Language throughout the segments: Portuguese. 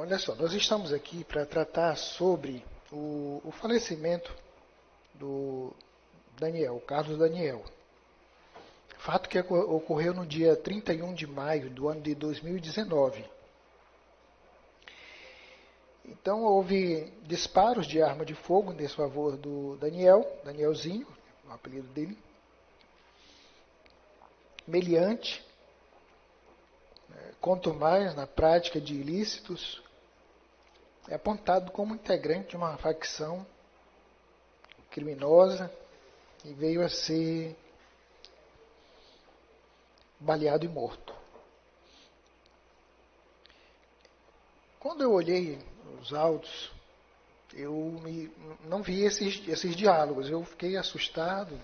Olha só, nós estamos aqui para tratar sobre o falecimento do Daniel, Carlos Daniel. Fato que ocorreu no dia 31 de maio do ano de 2019. Então houve disparos de arma de fogo em desfavor do Danielzinho, o apelido dele, meliante, quanto mais na prática de ilícitos, é apontado como integrante de uma facção criminosa e veio a ser baleado e morto. Quando eu olhei os autos, eu não vi esses diálogos, eu fiquei assustado,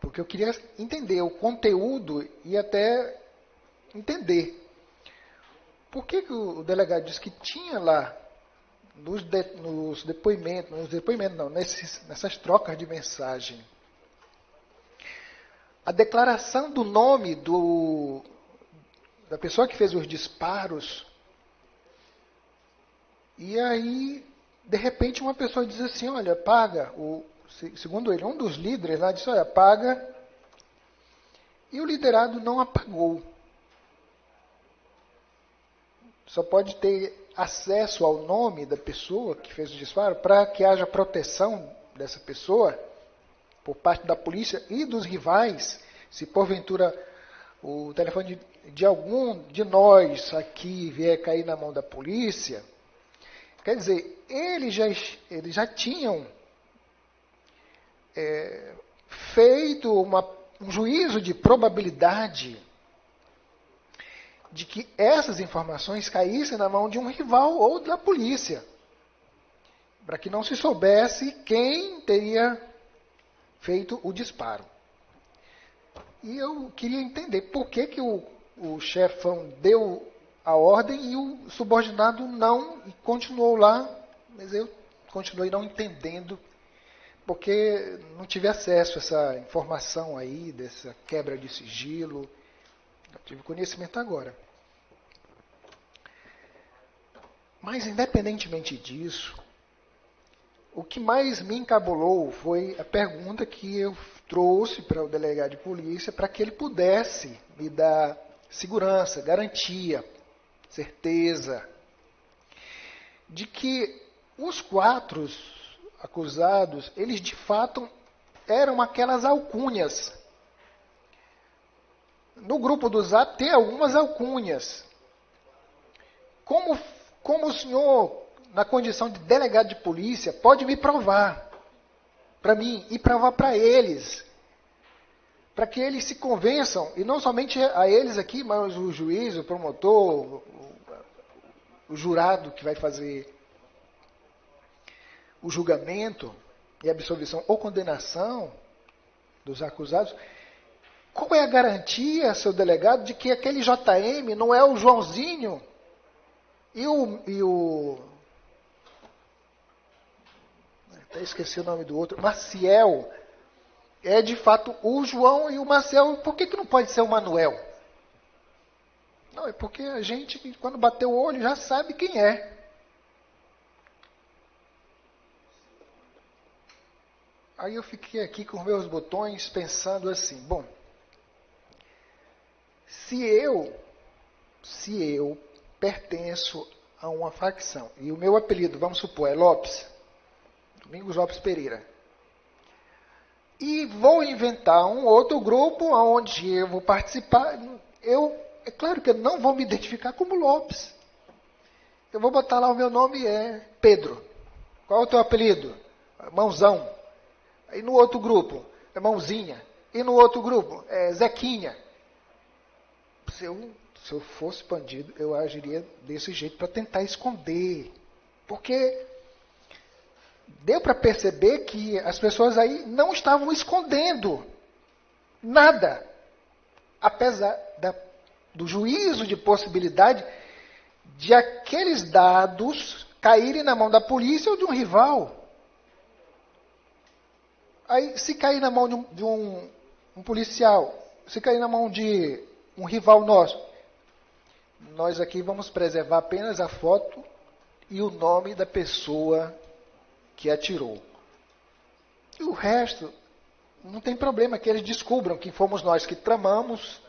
porque eu queria entender o conteúdo e até entender por que o delegado disse que tinha lá nos depoimentos não, nessas trocas de mensagem, a declaração do nome da pessoa que fez os disparos, e aí, de repente, uma pessoa diz assim, olha, paga, segundo ele, um dos líderes lá disse, olha, paga, e o liderado não apagou. Só pode ter acesso ao nome da pessoa que fez o disparo para que haja proteção dessa pessoa por parte da polícia e dos rivais, se porventura o telefone de algum de nós aqui vier cair na mão da polícia. Quer dizer, eles já tinham feito um juízo de probabilidade de que essas informações caíssem na mão de um rival ou da polícia, para que não se soubesse quem teria feito o disparo. E eu queria entender por que o chefão deu a ordem e o subordinado não, e continuou lá, mas eu continuei não entendendo, porque não tive acesso a essa informação aí, dessa quebra de sigilo. Eu tive conhecimento agora. Mas, independentemente disso, o que mais me encabulou foi a pergunta que eu trouxe para o delegado de polícia para que ele pudesse me dar segurança, garantia, certeza de que os 4 acusados, eles de fato eram aquelas alcunhas. No grupo do Zap tem algumas alcunhas. Como o senhor, na condição de delegado de polícia, pode me provar para mim e provar para eles, para que eles se convençam, e não somente a eles aqui, mas o juiz, o promotor, o jurado que vai fazer o julgamento e absolvição ou condenação dos acusados. Qual é a garantia, seu delegado, de que aquele JM não é o Joãozinho e o até esqueci o nome do outro, Maciel, é de fato o João e o Maciel? Por que não pode ser o Manuel? Não, é porque a gente, quando bater o olho, já sabe quem é. Aí eu fiquei aqui com os meus botões pensando assim, bom, se eu pertenço a uma facção, e o meu apelido, vamos supor, é Lopes, Domingos Lopes Pereira, e vou inventar um outro grupo onde eu vou participar, é claro que eu não vou me identificar como Lopes. Eu vou botar lá o meu nome é Pedro. Qual é o teu apelido? Mãozão. Aí no outro grupo é Mãozinha. E no outro grupo é Zequinha. Se eu fosse bandido, eu agiria desse jeito para tentar esconder. Porque deu para perceber que as pessoas aí não estavam escondendo nada. Apesar do juízo de possibilidade de aqueles dados caírem na mão da polícia ou de um rival. Aí, se cair na mão de um policial, se cair na mão de um rival nosso, nós aqui vamos preservar apenas a foto e o nome da pessoa que atirou. E o resto, não tem problema que eles descubram que fomos nós que tramamos,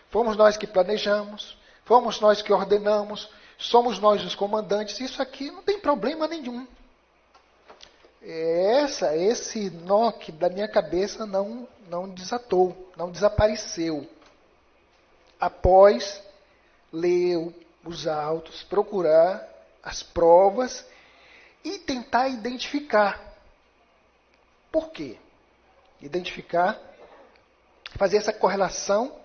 fomos nós que planejamos, fomos nós que ordenamos, somos nós os comandantes. Isso aqui não tem problema nenhum. Esse nó que da minha cabeça não desatou, não desapareceu. Após ler os autos, procurar as provas e tentar identificar. Por quê? Identificar, fazer essa correlação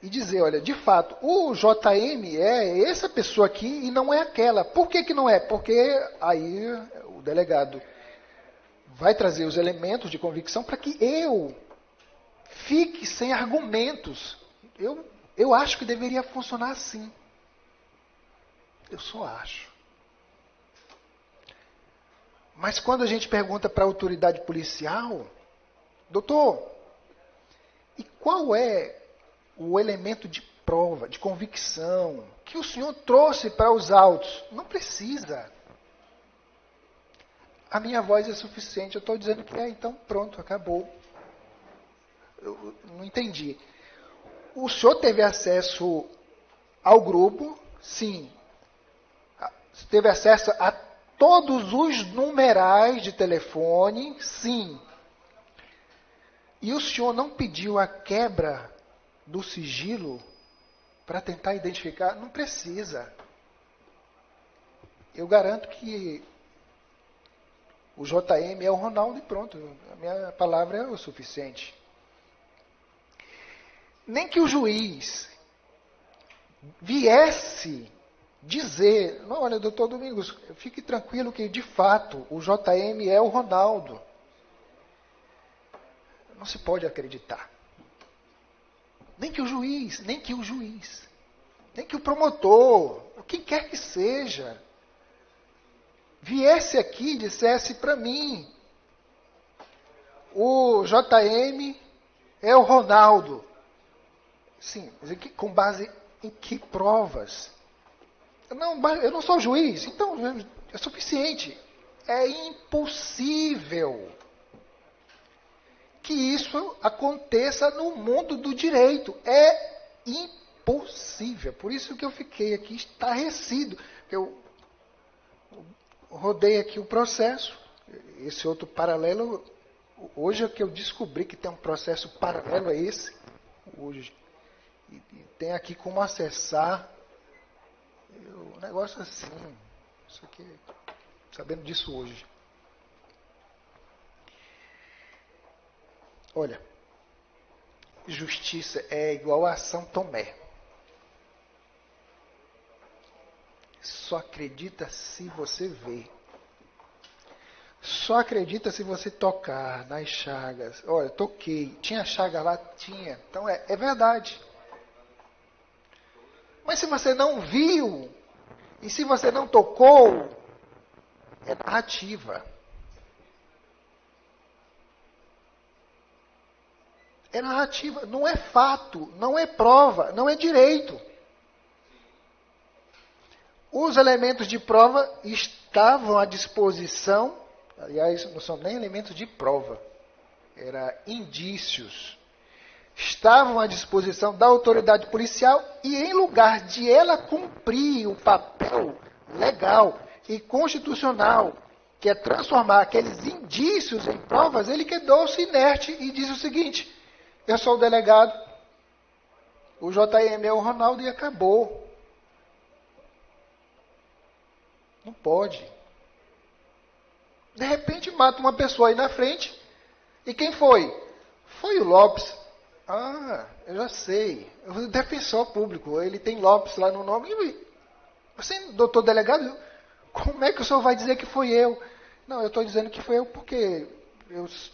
e dizer, olha, de fato, o JM é essa pessoa aqui e não é aquela. Por que que não é? Porque aí o delegado vai trazer os elementos de convicção para que eu fique sem argumentos. Eu acho que deveria funcionar assim. Eu só acho. Mas quando a gente pergunta para a autoridade policial, doutor, e qual é o elemento de prova, de convicção, que o senhor trouxe para os autos? Não precisa. A minha voz é suficiente, eu estou dizendo que é, então pronto, acabou. Eu não entendi. O senhor teve acesso ao grupo? Sim. Teve acesso a todos os numerais de telefone? Sim. E o senhor não pediu a quebra do sigilo para tentar identificar? Não precisa. Eu garanto que o JM é o Ronaldo e pronto. A minha palavra é o suficiente. Nem que o juiz viesse dizer, não, olha, doutor Domingos, fique tranquilo que, de fato, o JM é o Ronaldo. Não se pode acreditar. Nem que o juiz, nem que o promotor, quem quer que seja, viesse aqui e dissesse para mim, o JM é o Ronaldo. Sim, mas com base em que provas? Eu não sou juiz, então é suficiente. É impossível que isso aconteça no mundo do direito. É impossível. Por isso que eu fiquei aqui estarrecido. Eu rodei aqui o processo. Esse outro paralelo, hoje é que eu descobri que tem um processo paralelo a esse. Hoje. E tem aqui como acessar. Um negócio assim. Isso aqui, sabendo disso hoje. Olha, justiça é igual a São Tomé. Só acredita se você vê. Só acredita se você tocar nas chagas. Olha, toquei. Tinha chaga lá? Tinha. Então é verdade. Mas se você não viu, e se você não tocou, é narrativa. É narrativa, não é fato, não é prova, não é direito. Os elementos de prova estavam à disposição, aliás, não são nem elementos de prova, eram indícios. Estavam à disposição da autoridade policial e, em lugar de ela cumprir o papel legal e constitucional, que é transformar aqueles indícios em provas, ele quedou-se inerte e disse o seguinte: eu sou o delegado, o JM é o Ronaldo e acabou. Não pode. De repente mata uma pessoa aí na frente. E quem foi? Foi o Lopes. Ah, eu já sei. O defensor público, ele tem Lopes lá no nome. Você, doutor delegado, como é que o senhor vai dizer que foi eu? Não, eu estou dizendo que foi eu porque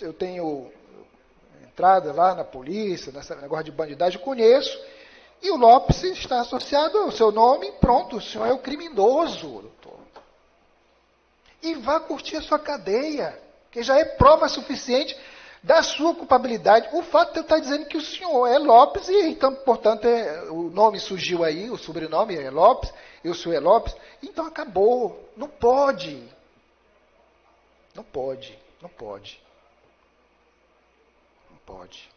eu tenho entrada lá na polícia, nesse negócio de bandidagem, eu conheço. E o Lopes está associado ao seu nome, pronto, o senhor é o criminoso, doutor. E vá curtir a sua cadeia, que já é prova suficiente. da sua culpabilidade, o fato de eu estar dizendo que o senhor é Lopes, e então, portanto, o nome surgiu aí, o sobrenome é Lopes, eu sou Lopes, então acabou. Não pode. Não pode. Não pode. Não pode.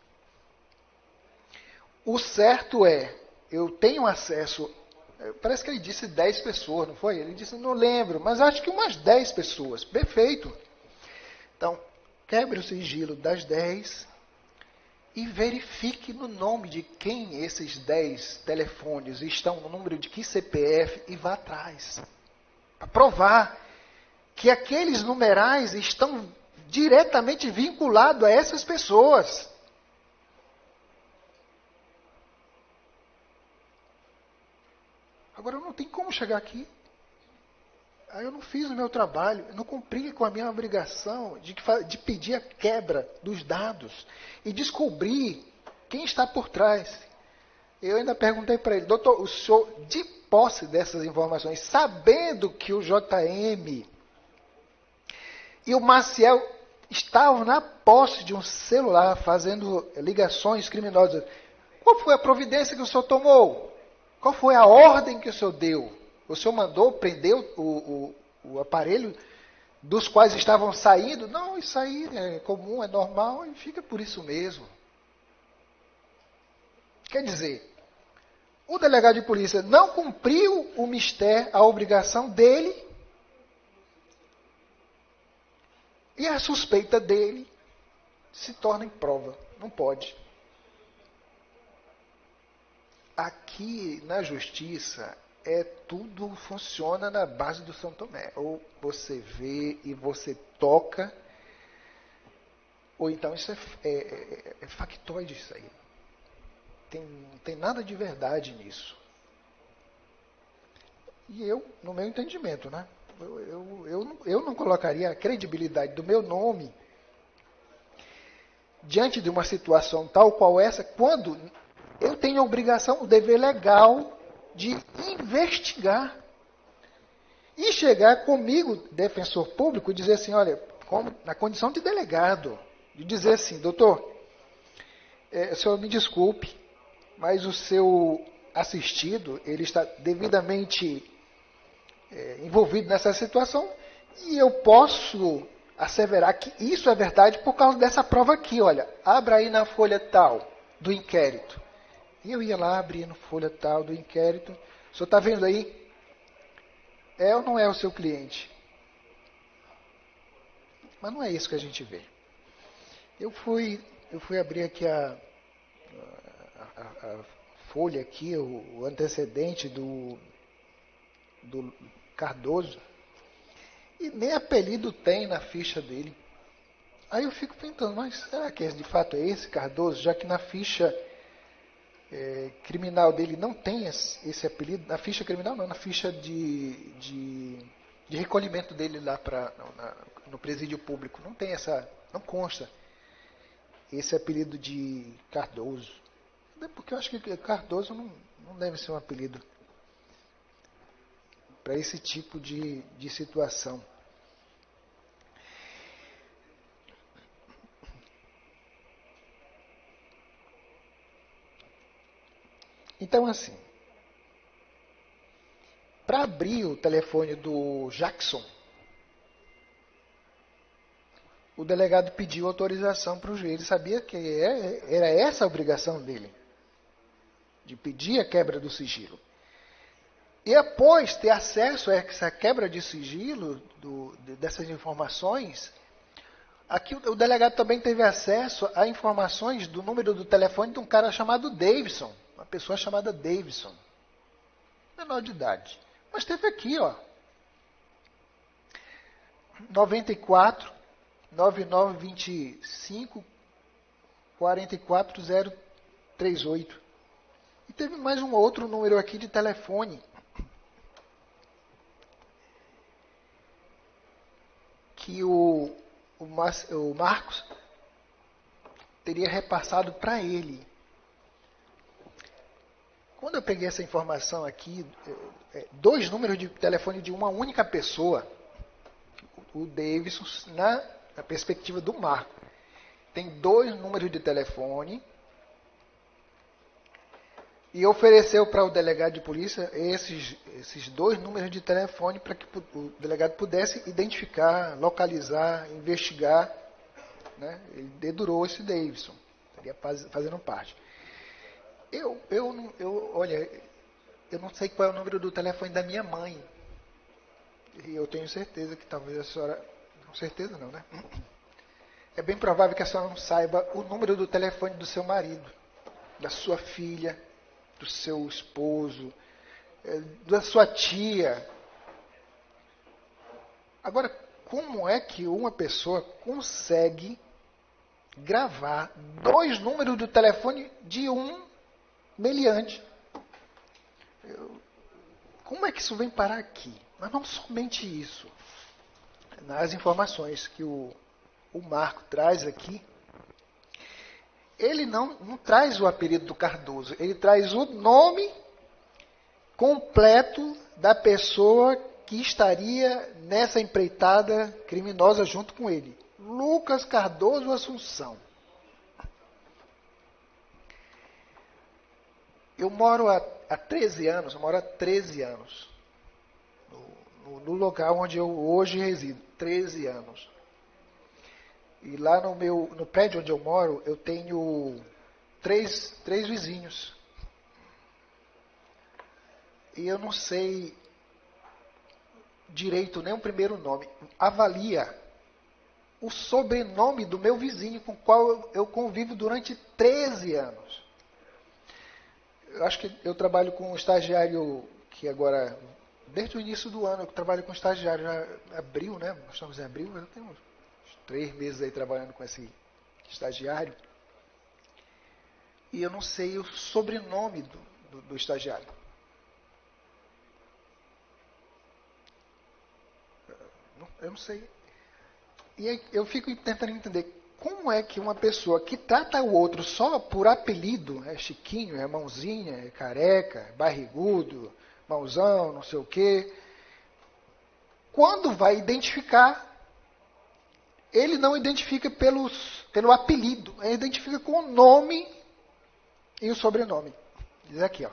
O certo é, eu tenho acesso, parece que ele disse 10 pessoas, não foi? Ele disse, não lembro, mas acho que umas 10 pessoas. Perfeito. Então, quebre o sigilo das 10 e verifique no nome de quem esses 10 telefones estão, no número de que CPF, e vá atrás. Para provar que aqueles numerais estão diretamente vinculados a essas pessoas. Agora, eu não tenho como chegar aqui. Aí eu não fiz o meu trabalho, eu não cumpri com a minha obrigação de pedir a quebra dos dados e descobrir quem está por trás. Eu ainda perguntei para ele, doutor, o senhor, de posse dessas informações, sabendo que o JM e o Maciel estavam na posse de um celular fazendo ligações criminosas, qual foi a providência que o senhor tomou? Qual foi a ordem que o senhor deu? O senhor mandou prender o aparelho dos quais estavam saindo? Não, isso aí é comum, é normal e fica por isso mesmo. Quer dizer, o delegado de polícia não cumpriu o mistério, a obrigação dele, e a suspeita dele se torna em prova. Não pode. Aqui na justiça, tudo funciona na base do São Tomé. Ou você vê e você toca, ou então isso é factoide isso aí. Não tem nada de verdade nisso. E eu, no meu entendimento, né? Eu não colocaria a credibilidade do meu nome diante de uma situação tal qual essa, quando eu tenho a obrigação, o dever legal de investigar. E chegar comigo, defensor público, e dizer assim, olha, na condição de delegado, de dizer assim, doutor, o senhor me desculpe, mas o seu assistido, ele está devidamente envolvido nessa situação, e eu posso asseverar que isso é verdade por causa dessa prova aqui, olha, abra aí na folha tal do inquérito. E eu ia lá, abria no folha tal do inquérito, o senhor está vendo aí? É ou não é o seu cliente? Mas não é isso que a gente vê. Eu fui abrir aqui a folha aqui, o antecedente do Cardoso, e nem apelido tem na ficha dele. Aí eu fico pensando, mas será que de fato é esse Cardoso, já que na ficha criminal dele não tem esse apelido, na ficha criminal não, na ficha de recolhimento dele lá no presídio público, não tem não consta esse apelido de Cardoso. Porque eu acho que Cardoso não deve ser um apelido para esse tipo de situação. Então, assim, para abrir o telefone do Jackson, o delegado pediu autorização para o juiz. Ele sabia que era essa a obrigação dele, de pedir a quebra do sigilo. E após ter acesso a essa quebra de sigilo dessas informações, aqui o delegado também teve acesso a informações do número do telefone de um cara chamado Davidson, uma pessoa chamada Davidson, menor de idade. Mas teve aqui, ó, 94 9925 44038. E teve mais um outro número aqui de telefone, que o Marcos teria repassado para ele. Quando eu peguei essa informação aqui, 2 números de telefone de uma única pessoa, o Davidson, na perspectiva do Marco. tem 2 números de telefone e ofereceu para o delegado de polícia esses 2 números de telefone para que o delegado pudesse identificar, localizar, investigar, né? Ele dedurou esse Davidson, estaria fazendo parte. Olha, eu não sei qual é o número do telefone da minha mãe. E eu tenho certeza que talvez a senhora... Com certeza não, né? É bem provável que a senhora não saiba o número do telefone do seu marido, da sua filha, do seu esposo, da sua tia. Agora, como é que uma pessoa consegue gravar 2 números do telefone de um meliante? Como é que isso vem parar aqui? Mas não somente isso. Nas informações que o Marco traz aqui, ele não traz o apelido do Cardoso, ele traz o nome completo da pessoa que estaria nessa empreitada criminosa junto com ele. Lucas Cardoso Assunção. Eu moro há 13 anos, no local onde eu hoje resido, 13 anos. E lá no prédio onde eu moro, eu tenho três vizinhos. E eu não sei direito nem o primeiro nome. Avalia o sobrenome do meu vizinho com o qual eu convivo durante 13 anos. Eu acho que eu trabalho com um estagiário que agora, desde o início do ano, eu trabalho com estagiário, já abril, né? Nós estamos em abril, eu tenho uns 3 meses aí trabalhando com esse estagiário. E eu não sei o sobrenome do estagiário. Eu não sei. E aí eu fico tentando entender como é que uma pessoa que trata o outro só por apelido, é Chiquinho, é Mãozinha, é Careca, é Barrigudo, Mãozão, não sei o quê, quando vai identificar, ele não identifica pelo apelido, ele identifica com o nome e o sobrenome. Diz aqui, ó.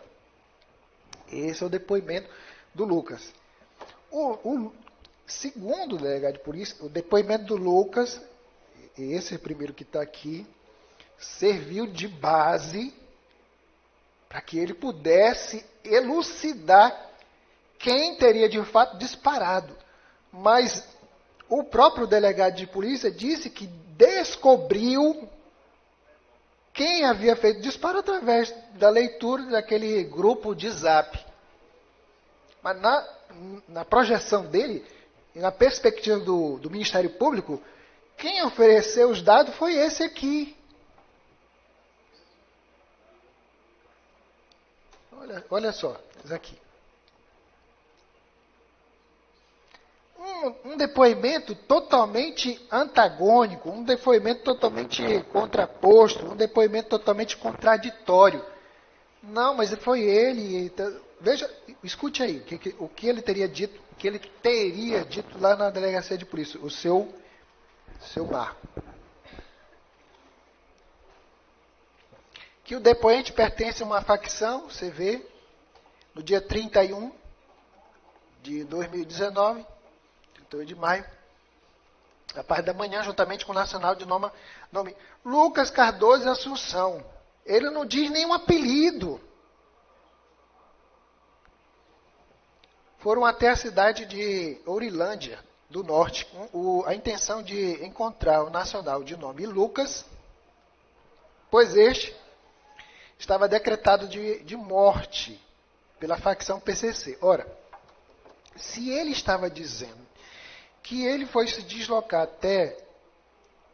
Esse é o depoimento do Lucas. Segundo o delegado de polícia, o depoimento do Lucas, esse primeiro que está aqui, serviu de base para que ele pudesse elucidar quem teria de fato disparado. Mas o próprio delegado de polícia disse que descobriu quem havia feito o disparo através da leitura daquele grupo de Zap. Mas na projeção dele, e na perspectiva do Ministério Público, quem ofereceu os dados foi esse aqui. Olha só, isso aqui. Um depoimento totalmente antagônico, um depoimento totalmente contraposto, um depoimento totalmente contraditório. Não, mas foi ele. Veja, escute aí o que ele teria dito, lá na delegacia de polícia, o seu Marco. Que o depoente pertence a uma facção, você vê, no dia 31 de 2019, 31 de maio, a parte da manhã, juntamente com o nacional de nome Lucas Cardoso Assunção. Ele não diz nenhum apelido. Foram até a cidade de Ourilândia, do norte, com a intenção de encontrar o nacional de nome Lucas, pois este estava decretado de morte pela facção PCC. Ora, se ele estava dizendo que ele foi se deslocar até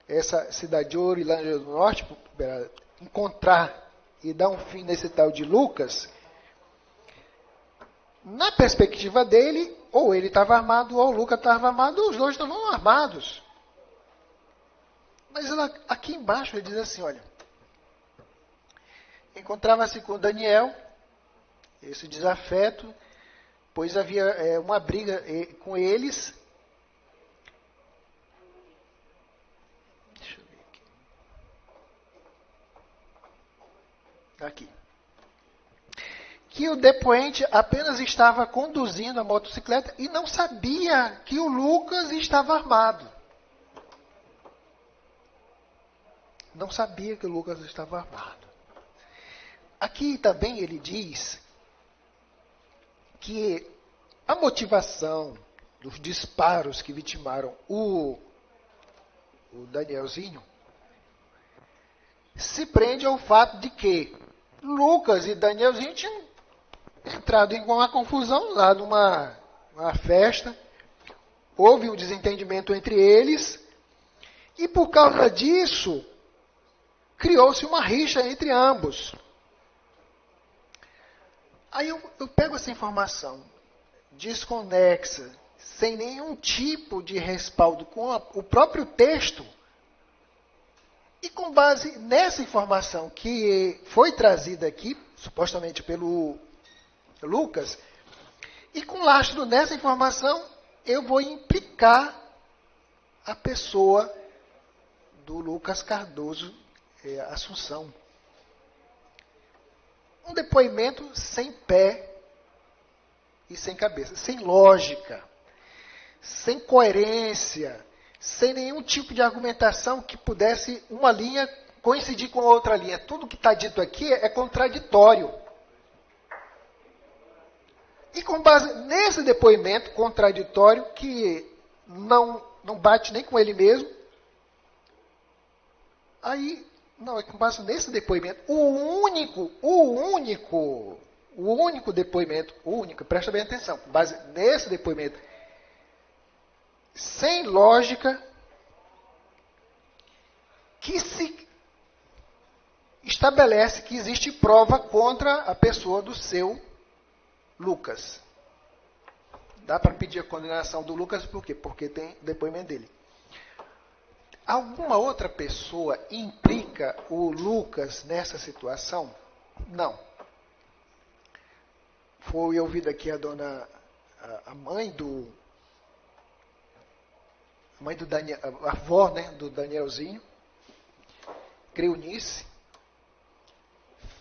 essa cidade de Ourilândia do Norte para encontrar e dar um fim nesse tal de Lucas, na perspectiva dele, ou ele estava armado, ou o Lucas estava armado, ou os dois estavam armados. Mas aqui embaixo ele diz assim, olha, encontrava-se com Daniel, esse desafeto, pois havia uma briga com eles. Deixa eu ver aqui. Aqui. Que o depoente apenas estava conduzindo a motocicleta e não sabia que o Lucas estava armado. Não sabia que o Lucas estava armado. Aqui também ele diz que a motivação dos disparos que vitimaram o Danielzinho se prende ao fato de que Lucas e Danielzinho tinham entrado em uma confusão lá numa festa. Houve um desentendimento entre eles e por causa disso criou-se uma rixa entre ambos. Aí eu pego essa informação desconexa, sem nenhum tipo de respaldo com o próprio texto, e com base nessa informação que foi trazida aqui, supostamente pelo Lucas, e com lastro nessa informação, eu vou implicar a pessoa do Lucas Cardoso Assunção. Um depoimento sem pé e sem cabeça, sem lógica, sem coerência, sem nenhum tipo de argumentação que pudesse uma linha coincidir com a outra linha. Tudo que está dito aqui é contraditório. E com base nesse depoimento contraditório, que não bate nem com ele mesmo, aí, não, é com base nesse depoimento, o único depoimento, presta bem atenção, com base nesse depoimento, sem lógica, que se estabelece que existe prova contra a pessoa do seu Lucas. Dá para pedir a condenação do Lucas por quê? Porque tem depoimento dele. Alguma outra pessoa implica o Lucas nessa situação? Não. Foi ouvido aqui a mãe do Daniel, a avó, né, do Danielzinho, Creunice.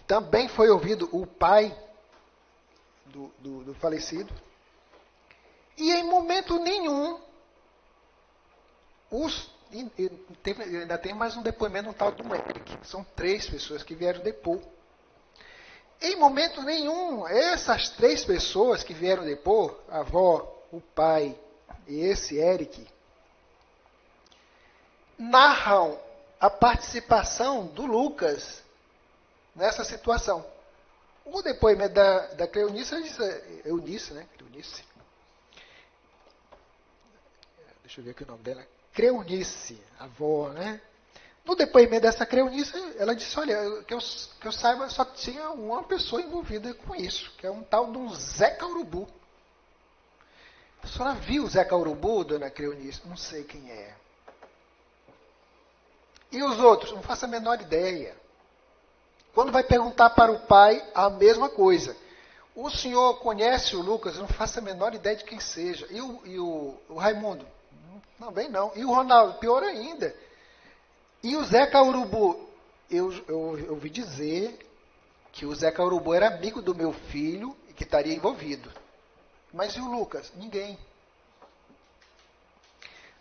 Também foi ouvido o pai do falecido. E em momento nenhum, ainda tem mais um depoimento, um tal do Eric. São 3 pessoas que vieram depor. Em momento nenhum, essas 3 pessoas que vieram depor, a avó, o pai e esse Eric, narram a participação do Lucas nessa situação. O depoimento da Creunice, Eunice, né? Creunice. Deixa eu ver aqui o nome dela. Creunice, a avó, né? No depoimento dessa Creunice, ela disse, olha, que eu saiba, só tinha uma pessoa envolvida com isso, que é um tal de um Zeca Urubu. A senhora viu o Zeca Urubu, dona Creunice? Não sei quem é. E os outros? Não faço a menor ideia. Quando vai perguntar para o pai, a mesma coisa. O senhor conhece o Lucas? Não faço a menor ideia de quem seja. E o Raimundo? Também não. E o Ronaldo? Pior ainda. E o Zeca Urubu? Eu ouvi dizer que o Zeca Urubu era amigo do meu filho e que estaria envolvido. Mas e o Lucas? Ninguém.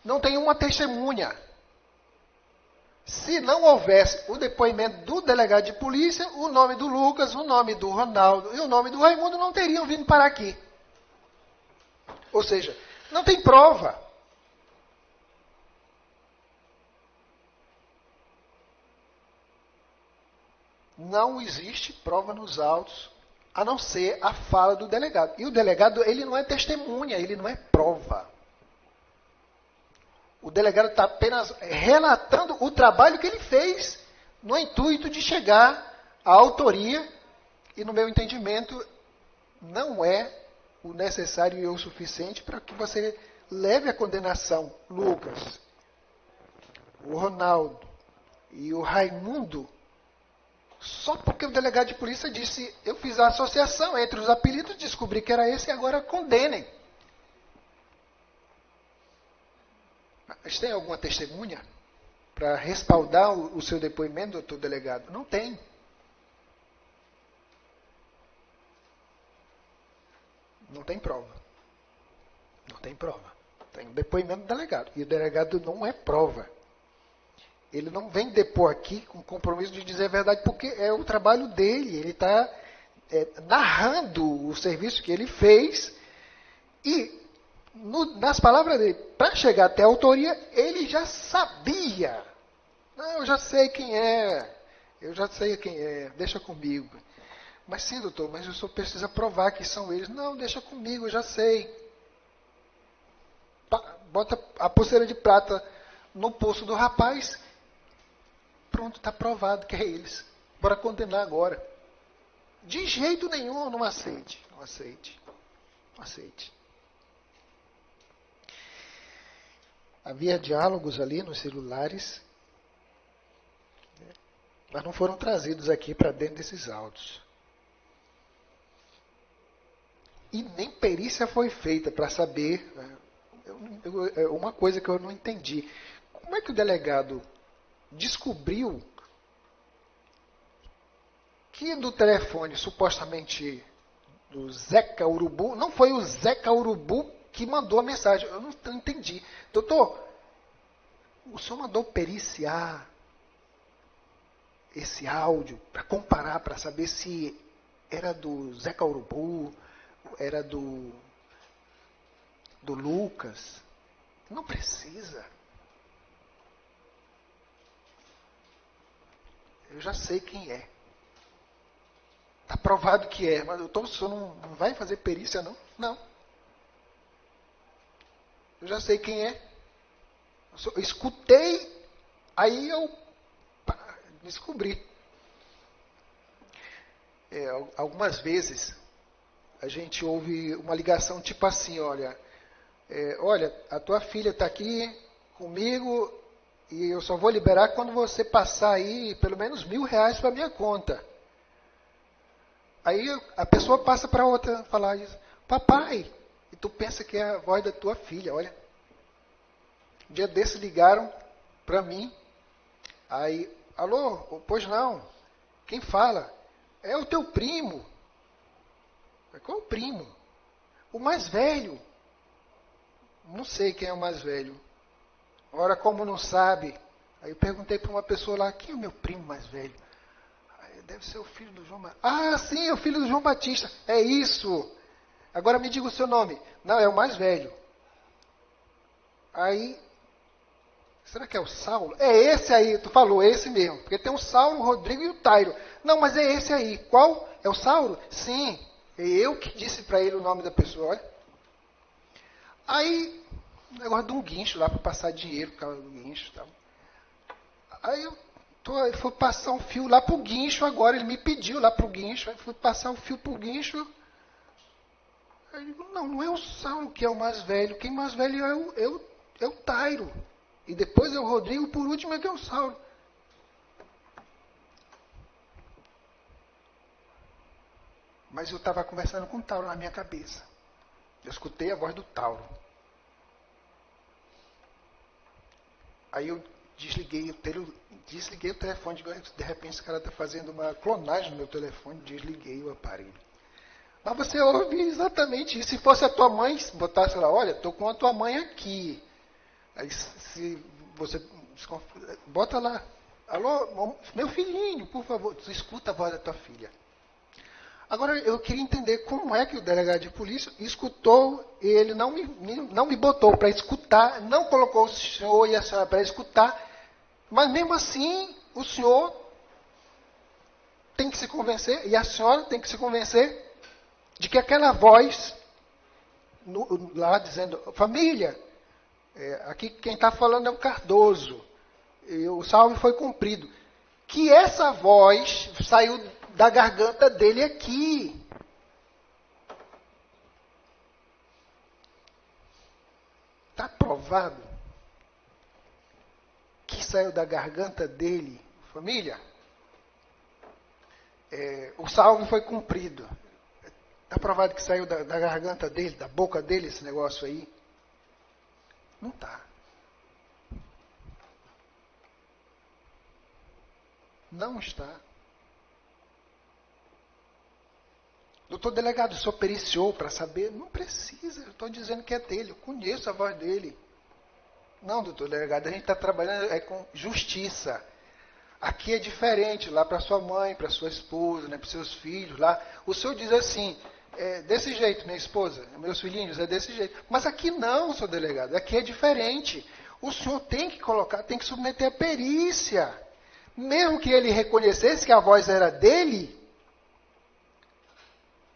Não tem uma testemunha. Se não houvesse o depoimento do delegado de polícia, o nome do Lucas, o nome do Ronaldo e o nome do Raimundo não teriam vindo para aqui. Ou seja, não tem prova. Não existe prova nos autos, a não ser a fala do delegado. E o delegado, ele não é testemunha, ele não é prova. O delegado está apenas relatando o trabalho que ele fez no intuito de chegar à autoria e, no meu entendimento, não é o necessário e o suficiente para que você leve a condenação. Lucas, o Ronaldo e o Raimundo, só porque o delegado de polícia disse, eu fiz a associação entre os apelidos, descobri que era esse e agora condenem. Mas tem alguma testemunha para respaldar o seu depoimento, doutor delegado? Não tem. Não tem prova. Não tem prova. Tem um depoimento do delegado. E o delegado não é prova. Ele não vem depor aqui com compromisso de dizer a verdade, porque é o trabalho dele. Ele está narrando o serviço que ele fez e, nas palavras dele, para chegar até a autoria, ele já sabia. Não, eu já sei quem é. Eu já sei quem é. Deixa comigo. Mas sim, doutor, mas o senhor precisa provar que são eles. Não, deixa comigo, eu já sei. Bota a pulseira de prata no pulso do rapaz. Pronto, está provado que é eles. Bora condenar agora. De jeito nenhum, não aceite. Não aceite. Não aceite. Havia diálogos ali nos celulares, mas não foram trazidos aqui para dentro desses áudios. E nem perícia foi feita para saber. Uma coisa que eu não entendi. Como é que o delegado descobriu que do telefone, supostamente, do Zeca Urubu, não foi o Zeca Urubu que mandou a mensagem? Eu não entendi. Doutor, o senhor mandou periciar esse áudio para comparar, para saber se era do Zeca Urubu, era do Lucas? Não precisa. Eu já sei quem é. Está provado que é, mas doutor, o senhor não vai fazer perícia, não? Não. Eu já sei quem é. Eu escutei, aí eu descobri. Algumas vezes a gente ouve uma ligação tipo assim, olha, a tua filha está aqui comigo e eu só vou liberar quando você passar aí pelo menos R$1.000 para minha conta. Aí a pessoa passa para outra falar isso, papai, e tu pensa que é a voz da tua filha, olha. Um dia desses ligaram para mim, aí, alô, pois não, quem fala? É o teu primo. Qual o primo? O mais velho. Não sei quem é o mais velho. Ora, como não sabe, aí eu perguntei para uma pessoa lá, quem é o meu primo mais velho? Deve ser o filho do João Batista. Ah, sim, é o filho do João Batista. É isso. Agora me diga o seu nome. Não, é o mais velho. Aí, será que é o Saulo? É esse aí, tu falou, é esse mesmo. Porque tem o Saulo, o Rodrigo e o Tairo. Não, mas é esse aí. Qual? É o Saulo? Sim. É eu que disse para ele o nome da pessoa, olha. Aí, negócio de um guincho lá para passar dinheiro por causa do guincho e tal. Aí eu fui passar um fio lá pro guincho agora, ele me pediu lá pro guincho, aí fui passar um fio pro guincho. Aí eu digo, não é o Saulo que é o mais velho, quem mais velho é o Tairo. E depois é o Rodrigo, por último é que é o Saulo. Mas eu estava conversando com o Tauro na minha cabeça. Eu escutei a voz do Tauro. Aí eu desliguei o telefone, de repente esse cara está fazendo uma clonagem no meu telefone, desliguei o aparelho. Mas você ouve exatamente isso. Se fosse a tua mãe, botasse lá, olha, estou com a tua mãe aqui. Aí se você bota lá, alô, meu filhinho, por favor, tu escuta a voz da tua filha. Agora eu queria entender como é que o delegado de polícia escutou e ele não me botou para escutar, não colocou o senhor e a senhora para escutar, mas mesmo assim o senhor tem que se convencer e a senhora tem que se convencer de que aquela voz lá dizendo, família, aqui quem está falando é o Cardoso, e o salve foi cumprido, que essa voz saiu da garganta dele aqui. Está provado que saiu da garganta dele, família? O salve foi cumprido. Está provado que saiu da garganta dele, da boca dele, esse negócio aí? Não está. Não está. Doutor delegado, o senhor periciou para saber? Não precisa, eu estou dizendo que é dele, eu conheço a voz dele. Não, doutor delegado, a gente está trabalhando com justiça. Aqui é diferente, lá para sua mãe, para sua esposa, né, para seus filhos, lá. O senhor diz assim, é desse jeito, minha esposa, meus filhinhos, é desse jeito. Mas aqui não, senhor delegado, aqui é diferente. O senhor tem que colocar, tem que submeter a perícia. Mesmo que ele reconhecesse que a voz era dele,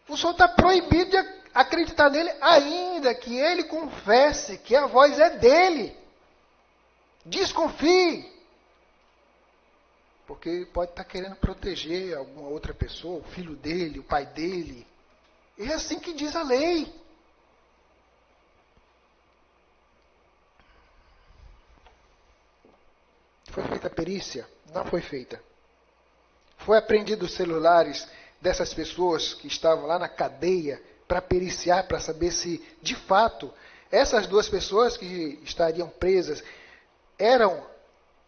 o senhor está proibido de acreditar nele, ainda que ele confesse que a voz é dele. Desconfie. Porque ele pode estar querendo proteger alguma outra pessoa, o filho dele, o pai dele. É assim que diz a lei. Foi feita a perícia? Não foi feita. Foi apreendido os celulares dessas pessoas que estavam lá na cadeia para periciar, para saber se, de fato, essas duas pessoas que estariam presas eram,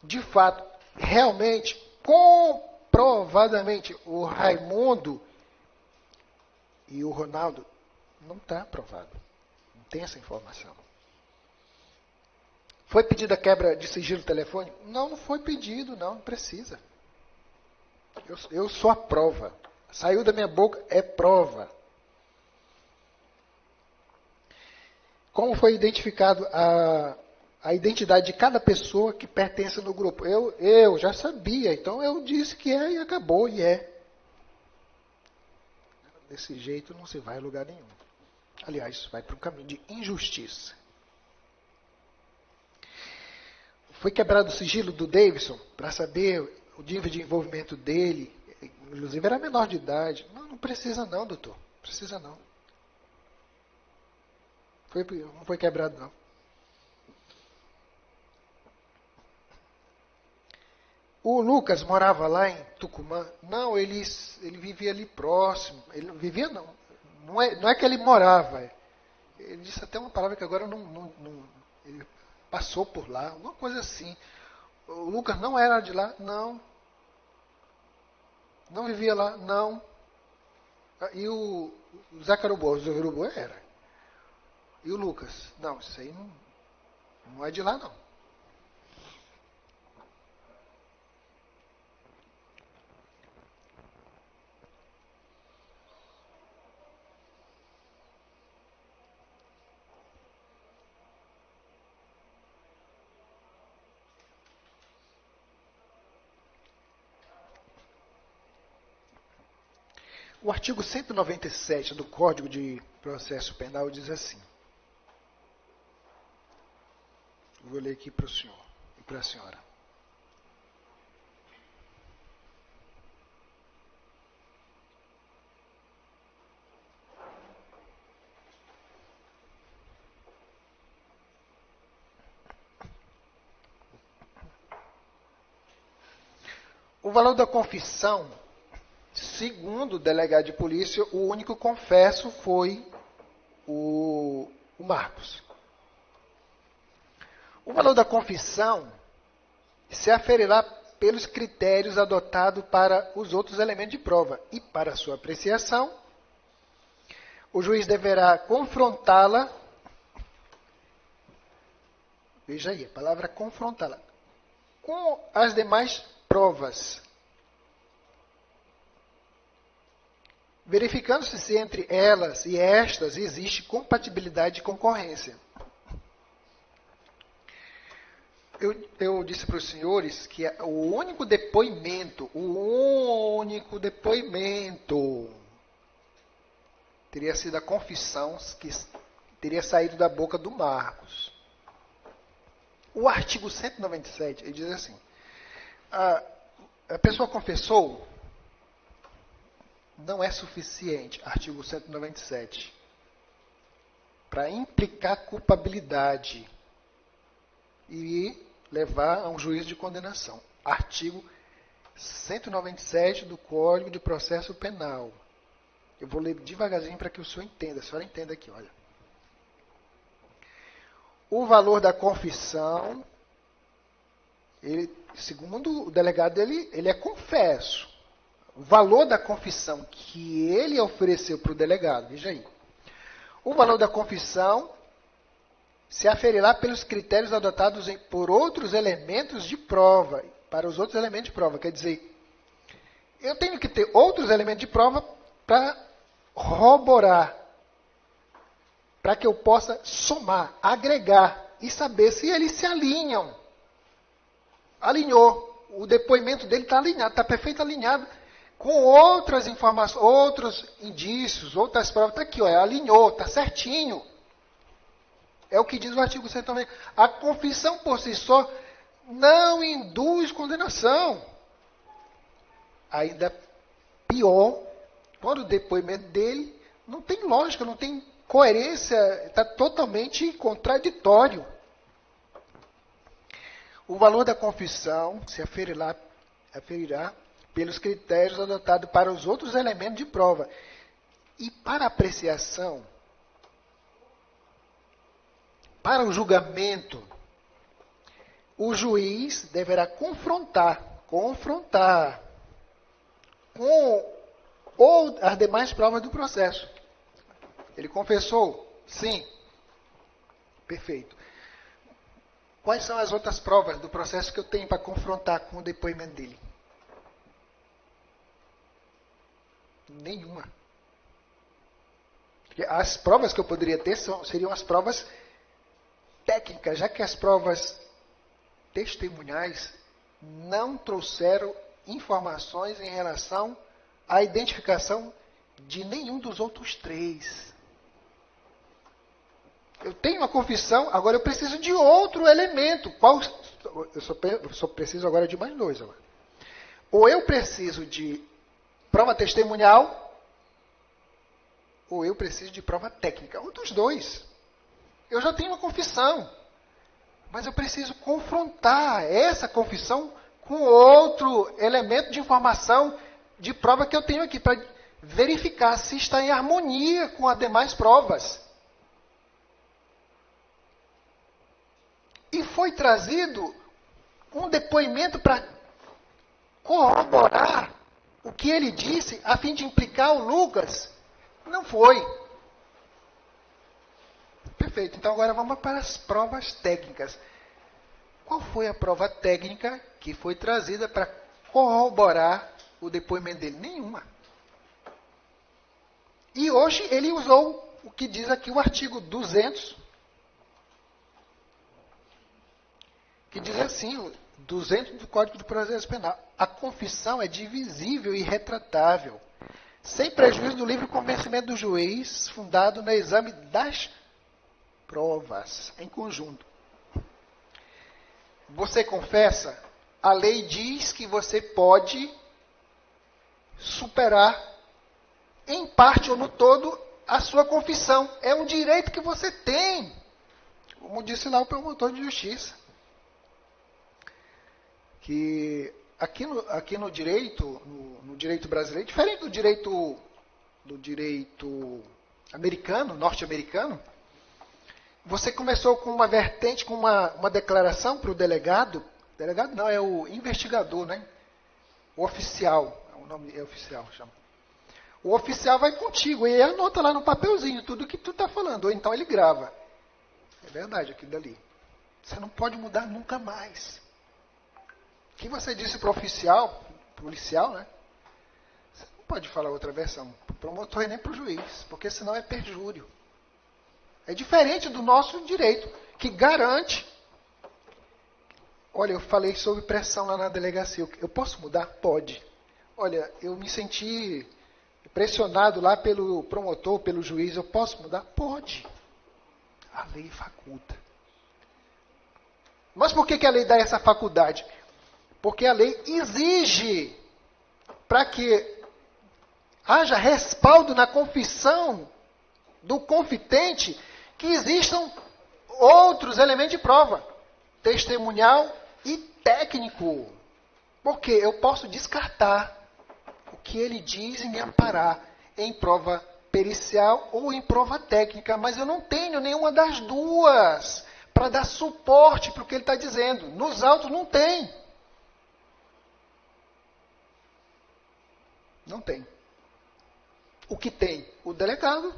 de fato, realmente, comprovadamente, o Raimundo e o Ronaldo. Não está aprovado. Não tem essa informação. Foi pedida a quebra de sigilo telefônico? Não, não foi pedido, não precisa. Eu sou a prova. Saiu da minha boca, é prova. Como foi identificado a identidade de cada pessoa que pertence no grupo? Eu já sabia, então eu disse que é e acabou, e é. Desse jeito não se vai a lugar nenhum. Aliás, vai para um caminho de injustiça. Foi quebrado o sigilo do Davidson para saber o nível de envolvimento dele. Inclusive era menor de idade. Não precisa não, doutor. Não precisa não. Não foi quebrado não. O Lucas morava lá em Tucumã. Não, ele vivia ali próximo. Ele vivia não. Não é que ele morava. Ele disse até uma palavra que agora não ele passou por lá. Uma coisa assim. O Lucas não era de lá? Não. Não vivia lá? Não. E o Zé Carubo? O Zé Carubo era. E o Lucas? Não, isso aí não é de lá não. O artigo 197 do Código de Processo Penal diz assim. Vou ler aqui para o senhor e para a senhora. O valor da confissão, segundo o delegado de polícia, o único confesso foi o Marcos. O valor da confissão se aferirá pelos critérios adotados para os outros elementos de prova. E para sua apreciação, o juiz deverá confrontá-la. Veja aí, a palavra confrontá-la. Com as demais provas. Verificando-se se entre elas e estas existe compatibilidade de concorrência. Eu disse para os senhores que o único depoimento teria sido a confissão que teria saído da boca do Marcos. O artigo 197, ele diz assim, a pessoa confessou, não é suficiente, artigo 197, para implicar culpabilidade e levar a um juízo de condenação. Artigo 197 do Código de Processo Penal. Eu vou ler devagarzinho para que o senhor entenda. A senhora entenda aqui, olha. O valor da confissão, segundo o delegado, ele é confesso. O valor da confissão que ele ofereceu para o delegado, veja aí. O valor da confissão se aferirá pelos critérios adotados por outros elementos de prova, para os outros elementos de prova. Quer dizer, eu tenho que ter outros elementos de prova para corroborar, para que eu possa somar, agregar e saber se eles se alinham. Alinhou. O depoimento dele está alinhado, está perfeito alinhado com outras informações, outros indícios, outras provas. Está aqui, ó, alinhou, está certinho. É o que diz o artigo 190. A confissão por si só não induz condenação. Ainda pior, quando o depoimento dele não tem lógica, não tem coerência, está totalmente contraditório. O valor da confissão se aferirá pelos critérios adotados para os outros elementos de prova. E para apreciação, para o julgamento, o juiz deverá confrontar com ou as demais provas do processo. Ele confessou? Sim. Perfeito. Quais são as outras provas do processo que eu tenho para confrontar com o depoimento dele? Nenhuma. As provas que eu poderia ter seriam as provas técnicas, já que as provas testemunhais não trouxeram informações em relação à identificação de nenhum dos outros três. Eu tenho uma confissão, agora eu preciso de outro elemento. Eu só preciso agora de mais dois. Agora. Ou eu preciso de prova testemunhal, ou eu preciso de prova técnica. Um dos dois. Eu já tenho uma confissão, mas eu preciso confrontar essa confissão com outro elemento de informação, de prova que eu tenho aqui, para verificar se está em harmonia com as demais provas. E foi trazido um depoimento para corroborar o que ele disse, a fim de implicar o Lucas. Não foi. Perfeito. Então agora vamos para as provas técnicas. Qual foi a prova técnica que foi trazida para corroborar o depoimento dele? Nenhuma. E hoje ele usou o que diz aqui o artigo 200, que diz assim, o 200 do Código de Processo Penal. A confissão é divisível e retratável, sem prejuízo do livre convencimento do juiz, fundado no exame das provas em conjunto. Você confessa, a lei diz que você pode superar, em parte ou no todo, a sua confissão. É um direito que você tem, como disse lá o promotor de justiça. Que aqui no direito, no direito brasileiro, diferente do direito americano, norte-americano, você começou com uma vertente, com uma declaração para o delegado não, é o investigador, né? O oficial, o nome é oficial, chama. O oficial vai contigo e ele anota lá no papelzinho tudo o que tu está falando, ou então ele grava. É verdade aquilo dali. Você não pode mudar nunca mais. O que você disse para o oficial, policial, né? Você não pode falar outra versão, para o promotor e nem para o juiz, porque senão é perjúrio. É diferente do nosso direito, que garante. Olha, eu falei sobre pressão lá na delegacia. Eu posso mudar? Pode. Olha, eu me senti pressionado lá pelo promotor, pelo juiz. Eu posso mudar? Pode. A lei faculta. Mas por que a lei dá essa faculdade? Porque a lei exige, para que haja respaldo na confissão do confitente, que existam outros elementos de prova, testemunhal e técnico. Porque eu posso descartar o que ele diz e me amparar em prova pericial ou em prova técnica, mas eu não tenho nenhuma das duas para dar suporte para o que ele está dizendo. Nos autos não tem. Não tem. O que tem? O delegado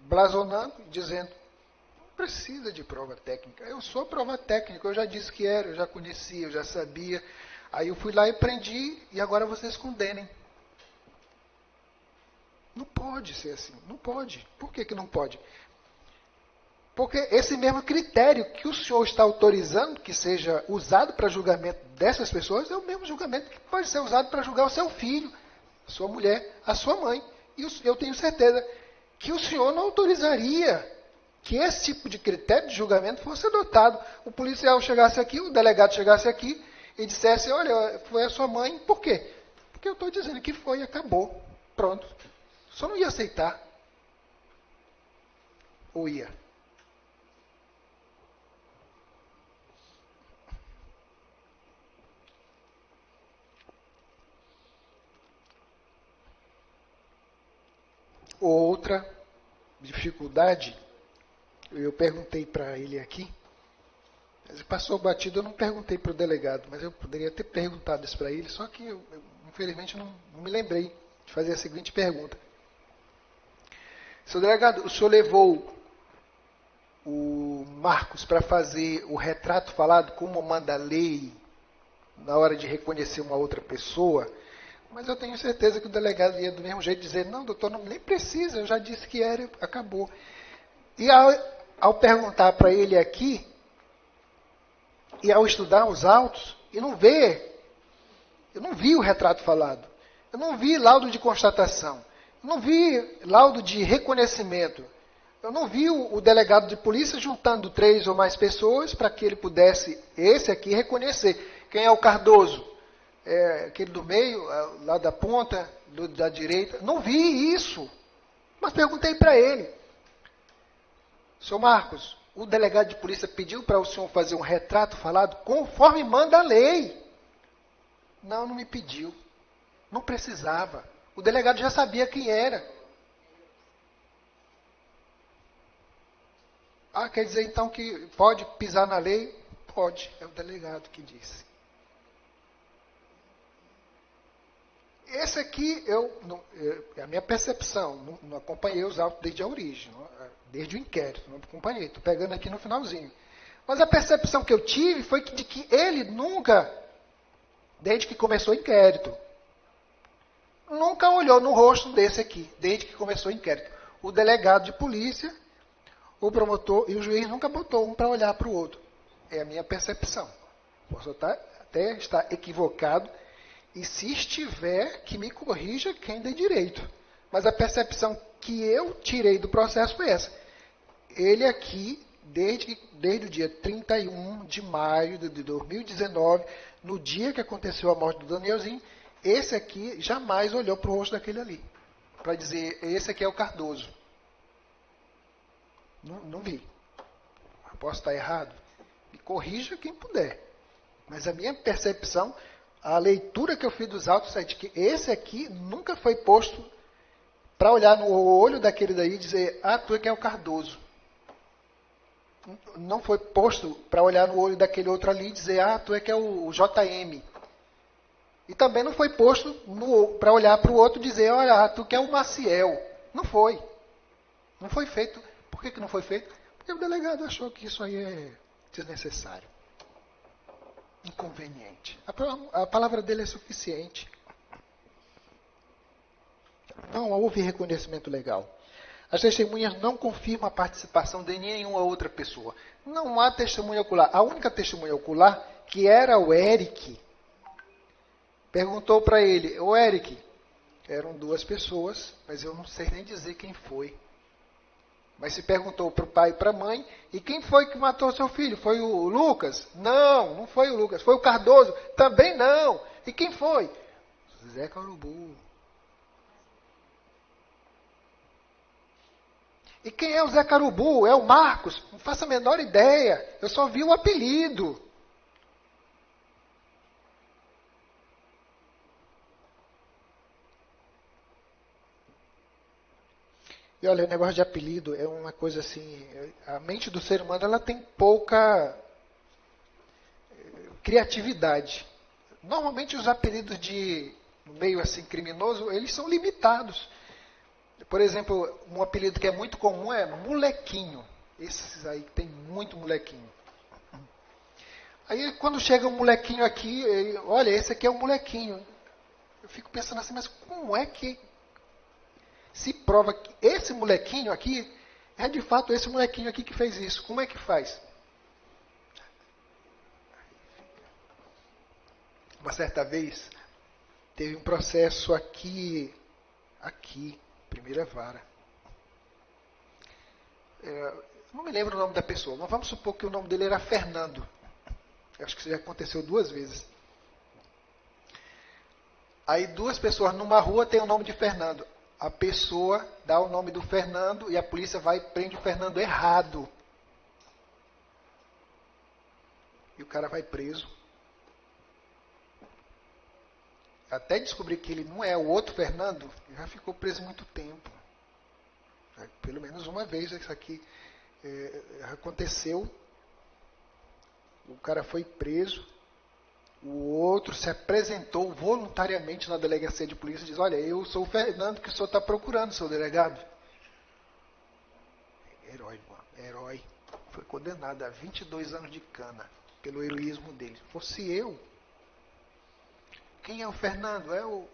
blasonando, dizendo, não precisa de prova técnica. Eu sou prova técnica, eu já disse que era, eu já conhecia, eu já sabia. Aí eu fui lá e prendi, e agora vocês condenem. Não pode ser assim, não pode. Por que não pode? Porque esse mesmo critério que o senhor está autorizando que seja usado para julgamento dessas pessoas é o mesmo julgamento que pode ser usado para julgar o seu filho, a sua mulher, a sua mãe. E eu tenho certeza que o senhor não autorizaria que esse tipo de critério de julgamento fosse adotado. O policial chegasse aqui, o delegado chegasse aqui e dissesse, olha, foi a sua mãe, por quê? Porque eu estou dizendo que foi e acabou. Pronto. Só não ia aceitar. Ou ia? Outra dificuldade, eu perguntei para ele aqui, mas passou batido, eu não perguntei para o delegado, mas eu poderia ter perguntado isso para ele, só que eu infelizmente não me lembrei de fazer a seguinte pergunta. Seu delegado, o senhor levou o Marcos para fazer o retrato falado como manda a lei na hora de reconhecer uma outra pessoa? Mas eu tenho certeza que o delegado ia do mesmo jeito dizer, não, doutor, não, nem precisa, eu já disse que era, acabou. E ao perguntar para ele aqui, e ao estudar os autos, e não ver, eu não vi o retrato falado, eu não vi laudo de constatação, eu não vi laudo de reconhecimento, eu não vi o delegado de polícia juntando 3 ou mais pessoas para que ele pudesse, esse aqui, reconhecer. Quem é o Cardoso? É aquele do meio, lá da ponta, da direita. Não vi isso. Mas perguntei para ele. Senhor Marcos, o delegado de polícia pediu para o senhor fazer um retrato falado conforme manda a lei. Não, não me pediu. Não precisava. O delegado já sabia quem era. Ah, quer dizer então que pode pisar na lei? Pode. É o delegado que disse. Esse aqui, é a minha percepção, não acompanhei os autos desde a origem, desde o inquérito, não acompanhei, estou pegando aqui no finalzinho. Mas a percepção que eu tive foi de que ele nunca, desde que começou o inquérito, nunca olhou no rosto desse aqui, desde que começou o inquérito. O delegado de polícia, o promotor e o juiz nunca botou um para olhar para o outro. É a minha percepção. Posso até estar equivocado, e se estiver, que me corrija quem tem direito. Mas a percepção que eu tirei do processo foi essa. Ele aqui, desde o dia 31 de maio de 2019, no dia que aconteceu a morte do Danielzinho, esse aqui jamais olhou para o rosto daquele ali. Para dizer, esse aqui é o Cardoso. Não vi. Eu posso estar errado? Me corrija quem puder. Mas a minha percepção, a leitura que eu fiz dos autos é de que esse aqui nunca foi posto para olhar no olho daquele daí e dizer, ah, tu é que é o Cardoso. Não foi posto para olhar no olho daquele outro ali e dizer, ah, tu é que é o JM. E também não foi posto para olhar para o outro e dizer, olha, tu que é o Maciel. Não foi. Não foi feito. Por que não foi feito? Porque o delegado achou que isso aí é desnecessário. Inconveniente. A palavra dele é suficiente. Não houve reconhecimento legal. As testemunhas não confirmam a participação de nenhuma outra pessoa. Não há testemunha ocular. A única testemunha ocular, que era o Eric, perguntou para ele, ô Eric, eram 2 pessoas, mas eu não sei nem dizer quem foi. Mas se perguntou para o pai e para a mãe, e quem foi que matou seu filho? Foi o Lucas? Não, não foi o Lucas. Foi o Cardoso? Também não. E quem foi? Zé Carubu. E quem é o Zé Carubu? É o Marcos? Não faço a menor ideia. Eu só vi o apelido. E olha, o negócio de apelido é uma coisa assim, a mente do ser humano ela tem pouca criatividade. Normalmente os apelidos de no meio assim criminoso, eles são limitados. Por exemplo, um apelido que é muito comum é molequinho. Esses aí tem muito molequinho. Aí quando chega um molequinho aqui, olha, esse aqui é um molequinho. Eu fico pensando assim, mas como é que se prova que esse molequinho aqui é de fato esse molequinho aqui que fez isso? Como é que faz? Uma certa vez, teve um processo aqui, primeira vara. Não me lembro o nome da pessoa, mas vamos supor que o nome dele era Fernando. Acho que isso já aconteceu 2 vezes. Aí 2 pessoas numa rua têm o nome de Fernando. A pessoa dá o nome do Fernando e a polícia vai e prende o Fernando errado. E o cara vai preso. Até descobrir que ele não é o outro Fernando, já ficou preso muito tempo. Pelo menos uma vez isso aqui aconteceu. O cara foi preso. O outro se apresentou voluntariamente na delegacia de polícia e diz, olha, eu sou o Fernando que o senhor está procurando, seu delegado. Herói, mano, herói. Foi condenado a 22 anos de cana pelo heroísmo dele. Se fosse eu, quem é o Fernando?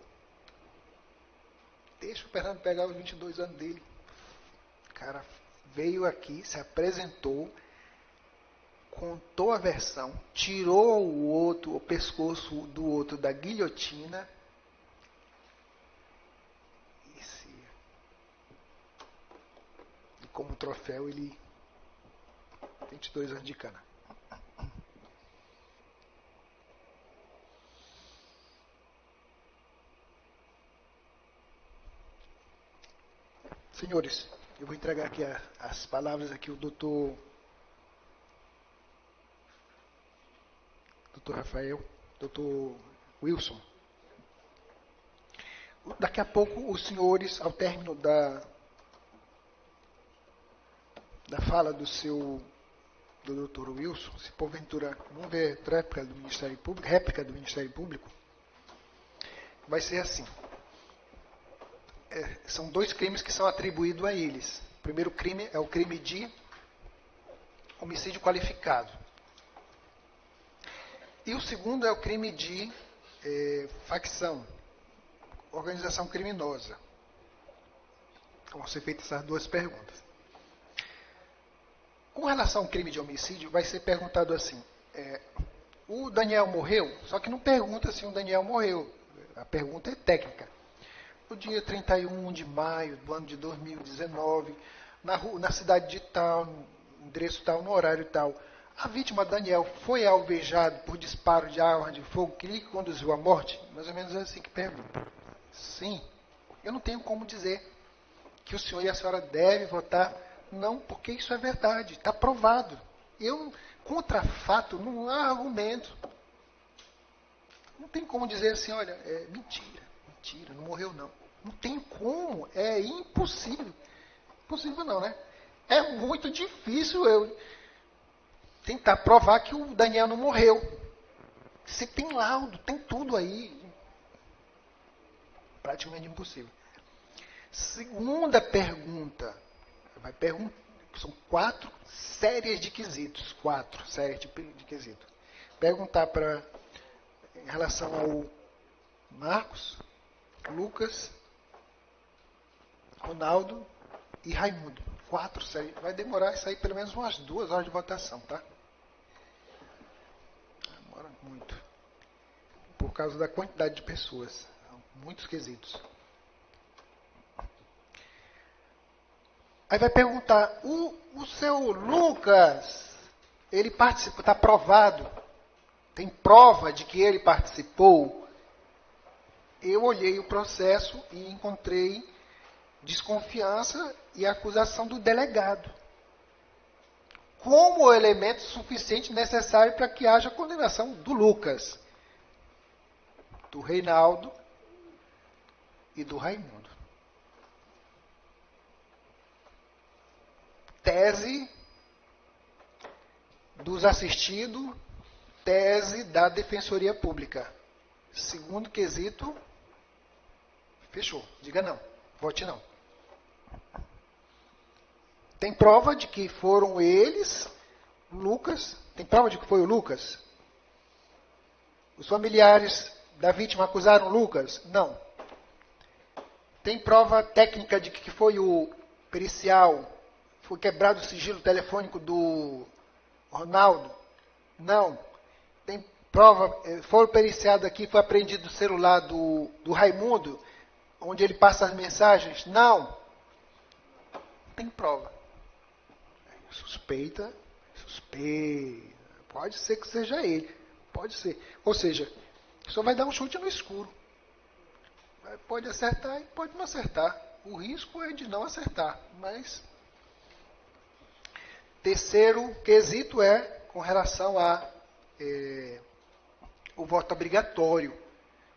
Deixa o Fernando pegar os 22 anos dele. O cara veio aqui, se apresentou, contou a versão, tirou o pescoço do outro da guilhotina e como troféu ele 22 anos de cana. Senhores, eu vou entregar aqui as palavras aqui o doutor Rafael, doutor Wilson. Daqui a pouco os senhores, ao término da fala do doutor Wilson, se porventura vamos ver réplica do Ministério Público, vai ser assim. São 2 crimes que são atribuídos a eles. O primeiro crime é o crime de homicídio qualificado. E o segundo é o crime de facção, organização criminosa. Vão ser feitas essas 2 perguntas. Com relação ao crime de homicídio, vai ser perguntado assim, o Daniel morreu? Só que não pergunta se o Daniel morreu. A pergunta é técnica. No dia 31 de maio do ano de 2019, na cidade de tal, no endereço tal, no horário tal, a vítima Daniel foi alvejado por disparo de arma de fogo que lhe conduziu à morte? Mais ou menos é assim que pergunta. Sim. Eu não tenho como dizer que o senhor e a senhora devem votar não, porque isso é verdade, está provado. Contra fato, não há argumento. Não tem como dizer assim, olha, mentira, não morreu não. Não tem como, é impossível. Impossível não, né? É muito difícil eu tentar provar que o Daniel não morreu. Você tem laudo, tem tudo aí. Praticamente impossível. Segunda pergunta. São 4 séries de quesitos. 4 séries de quesitos. Perguntar em relação ao Marcos, Lucas, Ronaldo e Raimundo. 4 séries. Vai demorar isso aí pelo menos umas 2 horas de votação, tá? Demora muito. Por causa da quantidade de pessoas. Muitos quesitos. Aí vai perguntar, o seu Lucas, ele participou, está provado, tem prova de que ele participou? Eu olhei o processo e encontrei desconfiança e acusação do delegado como elemento suficiente necessário para que haja condenação do Lucas, do Reinaldo e do Raimundo. Tese dos assistidos, tese da Defensoria Pública. Segundo quesito, Fechou. Diga não. Vote não. Tem prova de que foram eles, o Lucas. Tem prova de que foi o Lucas? Os familiares da vítima acusaram o Lucas? Não. Tem prova técnica de que foi o pericial, foi quebrado o sigilo telefônico do Ronaldo? Não. Tem prova, foi periciado aqui, foi apreendido o celular do Raimundo, onde ele passa as mensagens? Não. Tem prova. Suspeita. Pode ser que seja ele. Pode ser. Ou seja, só vai dar um chute no escuro. Pode acertar e pode não acertar. O risco é de não acertar. Mas, terceiro quesito é com relação a o voto obrigatório.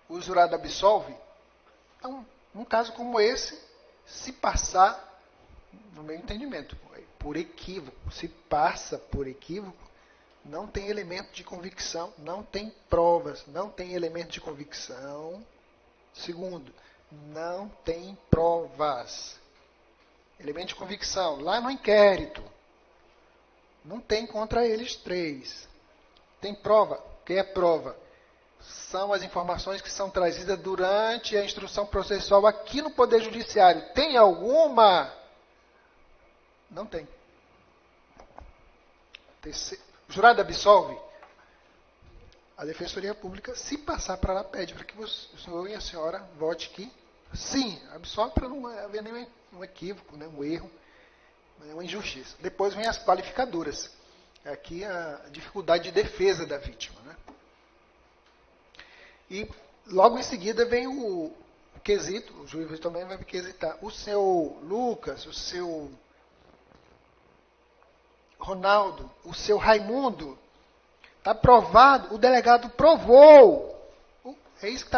O jurado absolve. Então, num caso como esse, se passar, no meu entendimento, por equívoco, se passa por equívoco, não tem elemento de convicção, não tem provas, não tem elemento de convicção. Segundo, não tem provas. Elemento de convicção, lá no inquérito, não tem contra eles 3. Tem prova? O que é prova? São as informações que são trazidas durante a instrução processual aqui no Poder Judiciário. Tem alguma? Não tem. O jurado absolve? A Defensoria Pública, se passar para lá, pede para que o senhor e a senhora vote que sim, absolve para não haver nenhum equívoco, né, um erro, uma injustiça. Depois vem as qualificadoras. Aqui a dificuldade de defesa da vítima. Né? E logo em seguida vem o quesito, o juiz também vai quesitar. O seu Lucas, o seu Ronaldo, o seu Raimundo, está provado, o delegado provou. É isso que está